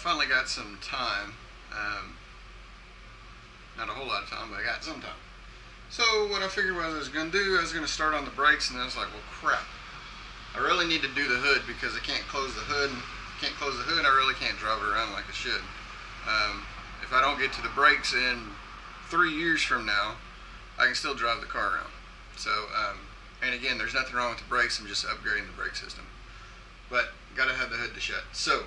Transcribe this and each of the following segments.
finally got some time. Not a whole lot of time, but I got some time. So what I figured what I was going to do, I was going to start on the brakes, and then I was like, well, crap. I really need to do the hood because I can't close the hood. I really can't drive it around like I should. If I don't get to the brakes in 3 years from now, I can still drive the car around. So, and again, there's nothing wrong with the brakes. I'm just upgrading the brake system. But gotta have the hood to shut. So,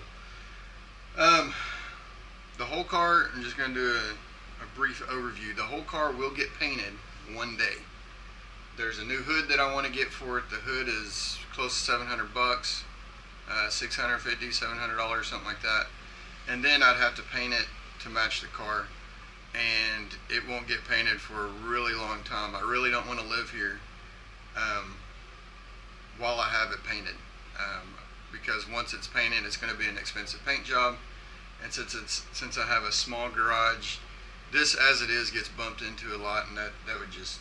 the whole car, I'm just gonna do a brief overview. The whole car will get painted one day. There's a new hood that I want to get for it. The hood is close to $700, $650, $700, something like that. And then I'd have to paint it to match the car, and it won't get painted for a really long time. I really don't want to live here while I have it painted, because once it's painted, it's going to be an expensive paint job. And since I have a small garage, this as it is gets bumped into a lot, and that would just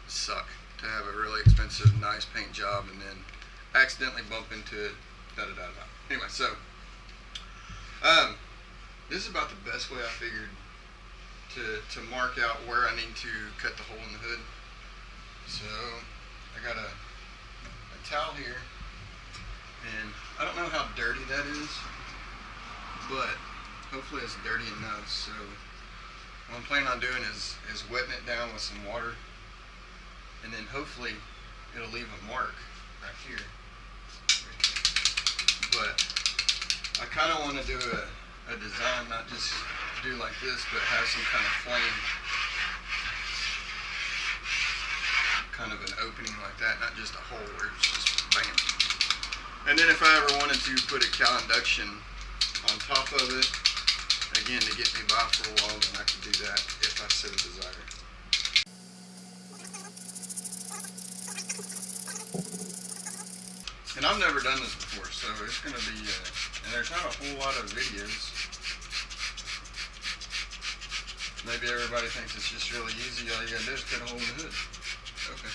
suck to have a really expensive, nice paint job and then accidentally bump into it. Anyway, so this is about the best way I figured to mark out where I need to cut the hole in the hood. So I got a towel here, and I don't know how dirty that is, but hopefully it's dirty enough. So what I'm planning on doing is wetting it down with some water, and then hopefully it'll leave a mark right here. But I kind of want to do a design, not just do like this, but have some kind of flame, kind of an opening like that, not just a hole where it's just bam. And then if I ever wanted to put a cow induction on top of it, again, to get me by for a while, then I could do that if I so desire. And I've never done this before, so it's going to be, and there's not a whole lot of videos. Maybe everybody thinks it's just really easy. All you got to do is cut a hole in the hood. Okay.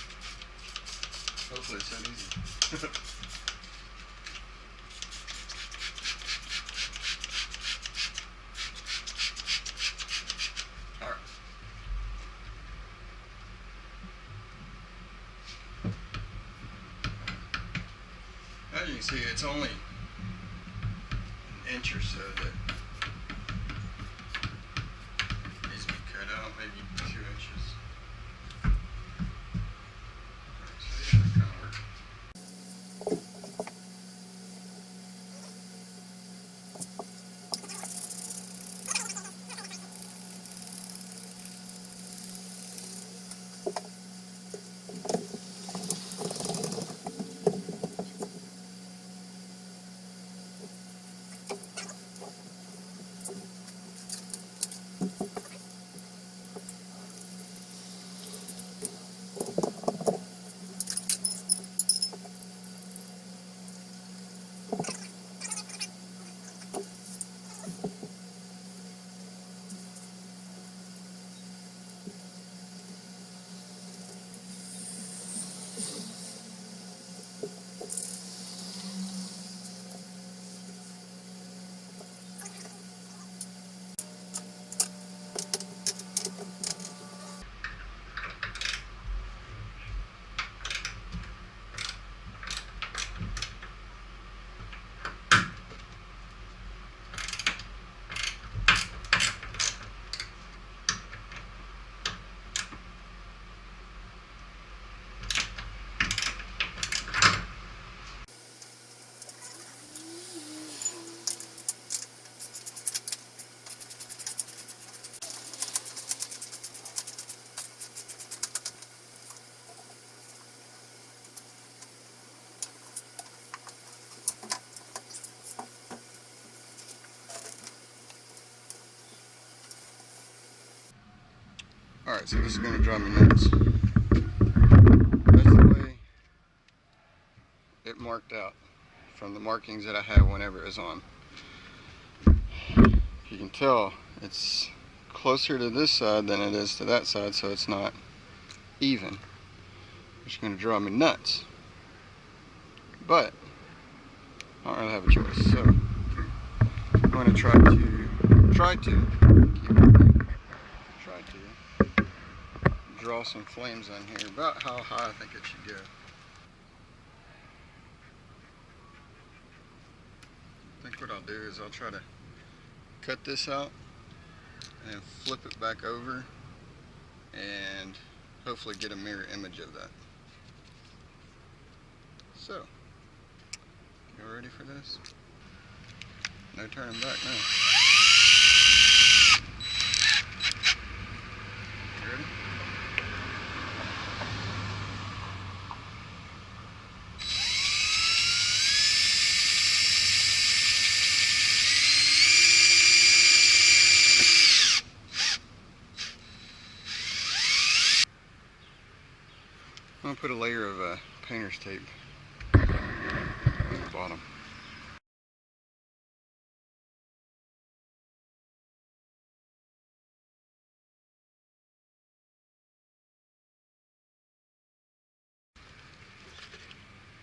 Hopefully it's that easy. Alright. As you can see, it's only an inch or so that needs to be cut out, maybe 2 inches. Alright, so yeah, that kind of works. Alright, so this is going to drive me nuts. That's the way it marked out from the markings that I had whenever it was on. You can tell it's closer to this side than it is to that side, so it's not even. It's going to drive me nuts. But I don't really have a choice, so going to try to draw some flames on here, about how high I think it should go. I think what I'll do is I'll try to cut this out and flip it back over and hopefully get a mirror image of that. So, you ready for this? No turning back now. You ready? I'm going to put a layer of painter's tape at the bottom.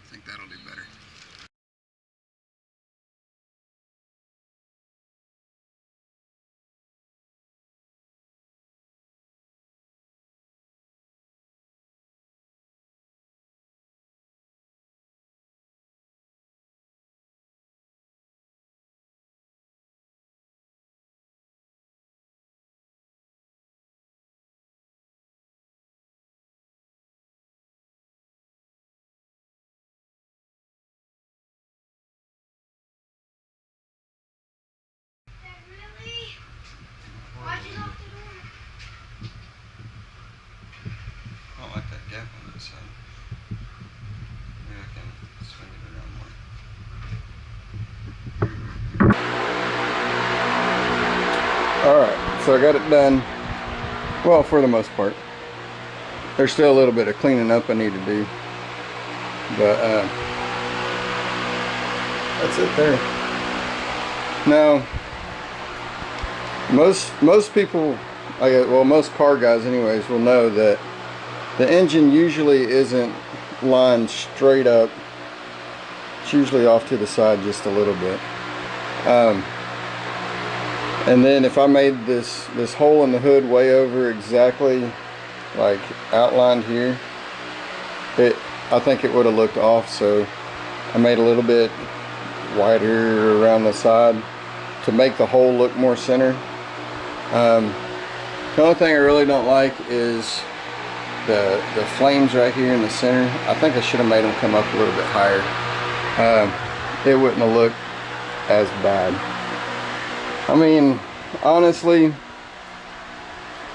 I think that'll do better. I don't like that gap on this side. Maybe I can swing it around more. Alright, so I got it done. Well, for the most part. There's still a little bit of cleaning up I need to do. But, that's it there. Now, most people, well, most car guys anyways, will know that the engine usually isn't lined straight up. It's usually off to the side just a little bit. And then if I made this hole in the hood way over exactly like outlined here, I think it would have looked off, so I made a little bit wider around the side to make the hole look more center. The only thing I really don't like is the flames right here in the center. I think I should have made them come up a little bit higher. It wouldn't have looked as bad. I mean, honestly,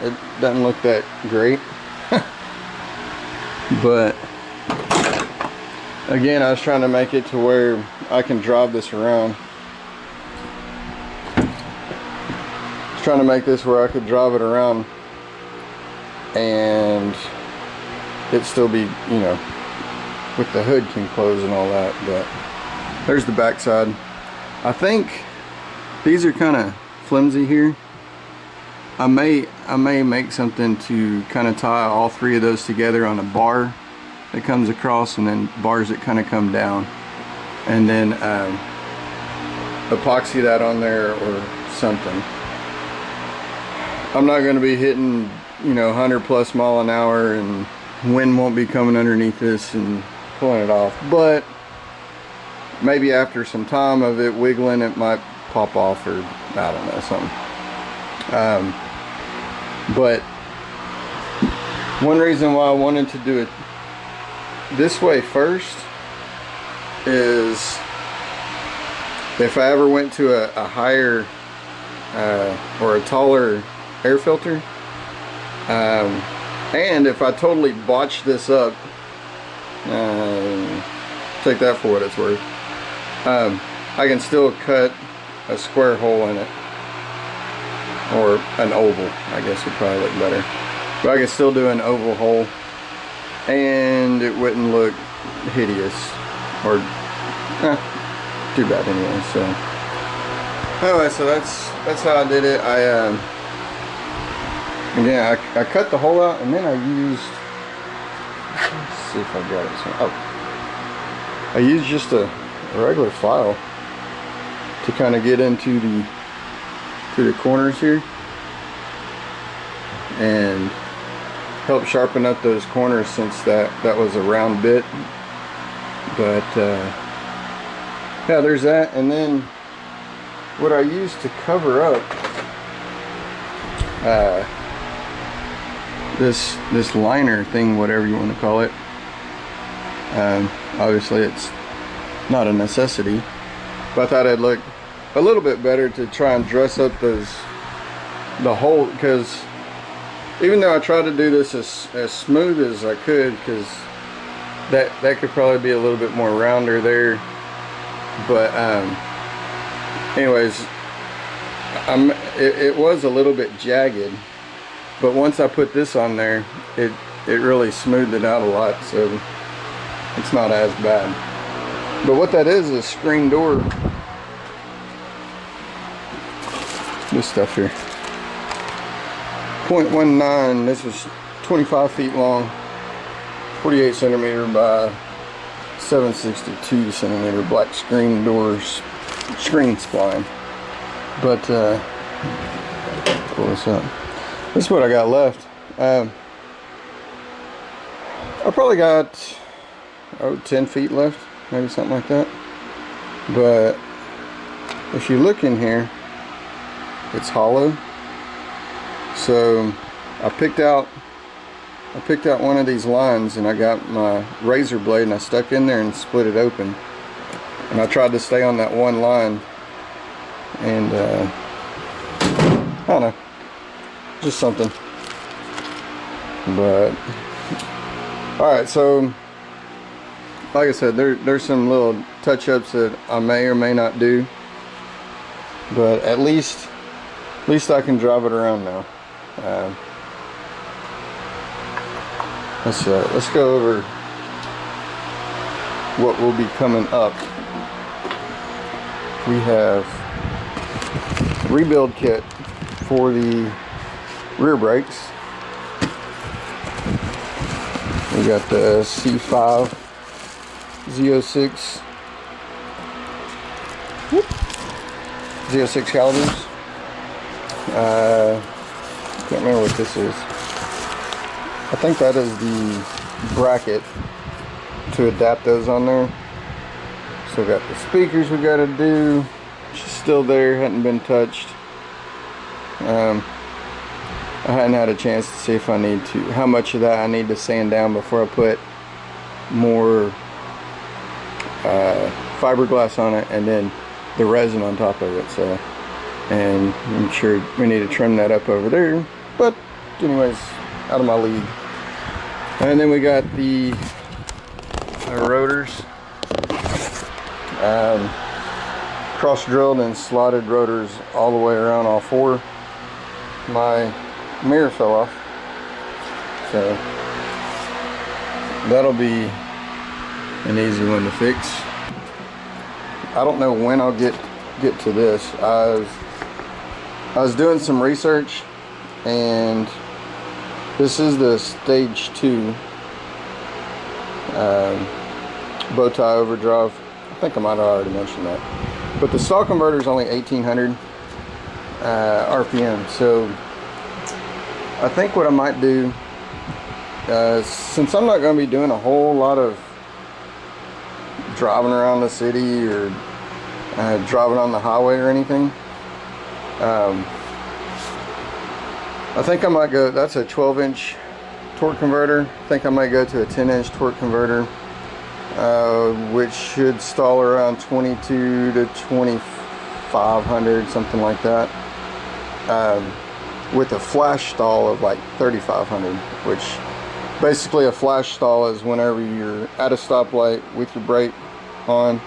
it doesn't look that great. But again, I was trying to make it to where I can drive this around. I was trying to make this where I could drive it around and it still be, you know, with the hood can close and all that. But there's the back side. I think these are kind of flimsy here. I may make something to kind of tie all three of those together on a bar that comes across, and then bars that kind of come down, and then epoxy that on there or something. I'm not going to be hitting, you know, 100+ mile an hour, and wind won't be coming underneath this and pulling it off, but maybe after some time of it wiggling, it might pop off, or I don't know, something. But one reason why I wanted to do it this way first is if I ever went to a higher or a taller air filter, and if I totally botched this up, take that for what it's worth, I can still cut a square hole in it, or an oval, I guess would probably look better, but I can still do an oval hole and it wouldn't look hideous or too bad anyway. So anyway, so that's how I did it. Again, I cut the hole out, and then I used, let's see if I got it. I used just a regular file to kind of get into the corners here and help sharpen up those corners, since that was a round bit. But yeah, there's that. And then what I used to cover up this liner thing, whatever you want to call it, obviously it's not a necessity, but I thought it'd look a little bit better to try and dress up the hole, because even though I tried to do this as smooth as I could, because that could probably be a little bit more rounder there, but anyways, it was a little bit jagged, but once I put this on there, it really smoothed it out a lot, so it's not as bad. But what that is a screen door. This stuff here, 0.19. This was 25 feet long, 48 centimeter by 762 centimeter black screen doors, screen spline. But pull this up. This is what I got left. I probably got 10 feet left, maybe something like that. But if you look in here, it's hollow. So I picked out one of these lines, and I got my razor blade and I stuck in there and split it open, and I tried to stay on that one line, and I don't know, just something. But alright, so like I said, there's some little touch-ups that I may or may not do, but at least I can drive it around now. Let's go over what will be coming up. We have a rebuild kit for the rear brakes. We got the C5 Z06 Z06 calibers. Can't remember what this is. I think that is the bracket to adapt those on there. So we got the speakers we got to do, which is still there, hadn't been touched. I hadn't had a chance to see if I need to, how much of that I need to sand down before I put more fiberglass on it and then the resin on top of it. So, and I'm sure we need to trim that up over there, but anyways, out of my league. And then we got the rotors, cross drilled and slotted rotors all the way around all four. My mirror fell off, so that'll be an easy one to fix. I don't know when I'll get to this. I was doing some research, and this is the stage 2 bow tie overdrive. I think I might have already mentioned that, but the stall converter is only 1800 RPM. So I think what I might do, since I'm not going to be doing a whole lot of driving around the city or driving on the highway or anything, I think I might go, that's a 12-inch torque converter. I think I might go to a 10-inch torque converter, which should stall around 22 to 2500, something like that, with a flash stall of like 3500, which basically a flash stall is whenever you're at a stoplight with your brake on,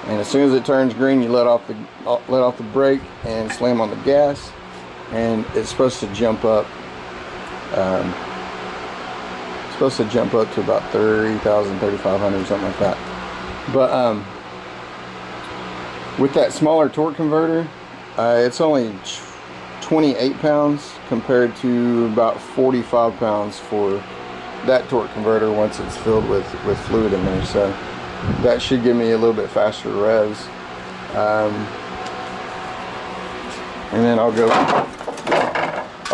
and as soon as it turns green, you let off the brake and slam on the gas, and it's supposed to jump up. Supposed to jump up to about 30,000, 3,500, something like that. But with that smaller torque converter, it's only 28 pounds compared to about 45 pounds for that torque converter once it's filled with fluid in there. So that should give me a little bit faster revs. and then I'll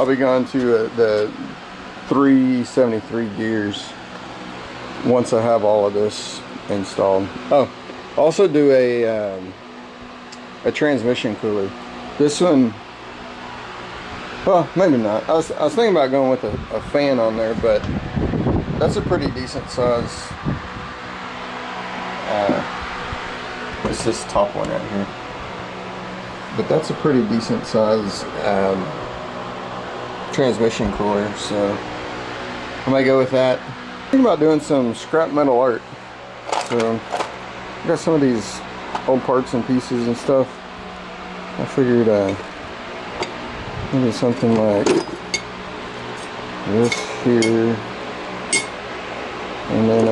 be going to the 373 gears once I have all of this installed. Oh, also do a transmission cooler. This one, well, maybe not. I was thinking about going with a fan on there, but that's a pretty decent size. It's this top one right here, but that's a pretty decent size transmission cooler, so I might go with that. I'm thinking about doing some scrap metal art. So I got some of these old parts and pieces and stuff. I figured maybe something like this here, and then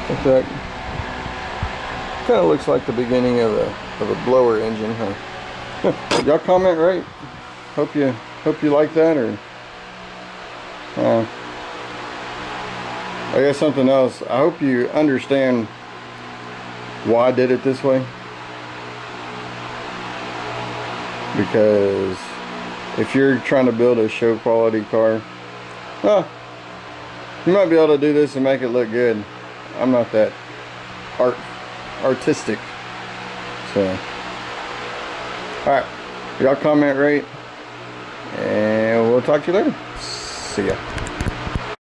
like that. Kind of looks like the beginning of a blower engine, huh? Y'all comment, right? Hope you like that, or I guess something else. I hope you understand why I did it this way, because if you're trying to build a show quality car, you might be able to do this and make it look good. I'm not that artistic, so alright, y'all comment, rate, and we'll talk to you later. See ya.